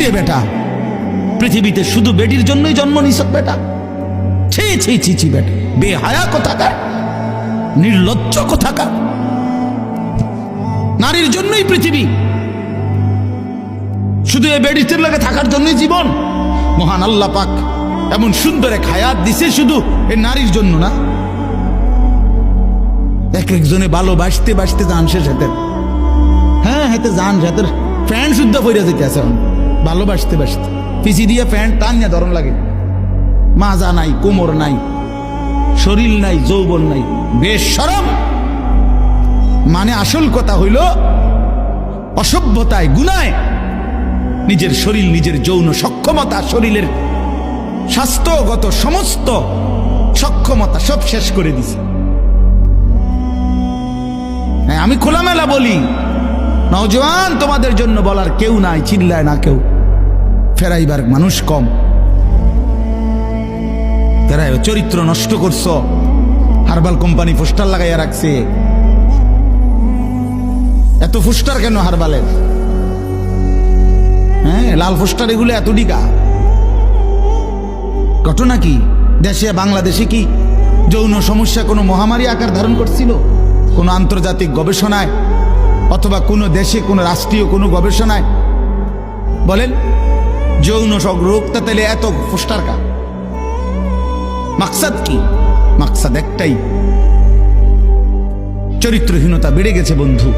রে বেটা, পৃথিবীতে শুধু বেটির জন্যই জন্ম নিছ বেটা। ছি ছি ছি ছি বেটা, বেহায়া কোথাকার, নির্লজ্জ কোথাকার। নারীর জন্যই পৃথিবী, শুধু এই বেডিতের লাগে থাকার জন্যই জীবন। মহান আল্লাহ পাক এমন সুন্দর এক হায়াত দিছে শুধু এই নারীর জন্য না। এক একজনে ভালোবাসতে বাসতে যান শেষ হাতে, হ্যাঁ হাতে যান হাতের প্যান্ট শুদ্ধ পইরা যেতে আছে ভালোবাসতে বাসতে, পিছি দিয়ে প্যান্ট টানিয়া ধরন লাগে। মাজা নাই, কোমর নাই, শরীর নাই, যৌবন নাই, বেশরম। মানে আসল কথা হইল অসভ্যতায়, গুনায় নিজের শরীর, নিজের যৌন সক্ষমতা, শরীরের স্বাস্থ্যগত সমস্ত সক্ষমতা সব শেষ করে দিছে। আমি খোলামেলা বলি, নওজোয়ান তোমাদের জন্য বলার কেউ নাই, চিল্লায় না কেউ, ফেরাইবার মানুষ কম। ফেরাই চরিত্র নষ্ট করছো, হারবাল কোম্পানি পোস্টার লাগাইয়া রাখছে। এত পোস্টার কেন হারবালের? হ্যাঁ, লাল পোস্টার এগুলো এত ডিকা। ঘটনা কি? দেশে বাংলাদেশে কি যৌন সমস্যা কোনো মহামারী আকার ধারণ করছিল? কোনো আন্তর্জাতিক গবেষণায় অথবা কোনো দেশে কোনো রাষ্ট্রীয় কোনো গবেষণায় বলেন যৌন রোগটা তাহলে এত পোস্টার কা? মাকসাদ কি? মাকসাদ একটাই, চরিত্রহীনতা বেড়ে গেছে বন্ধু।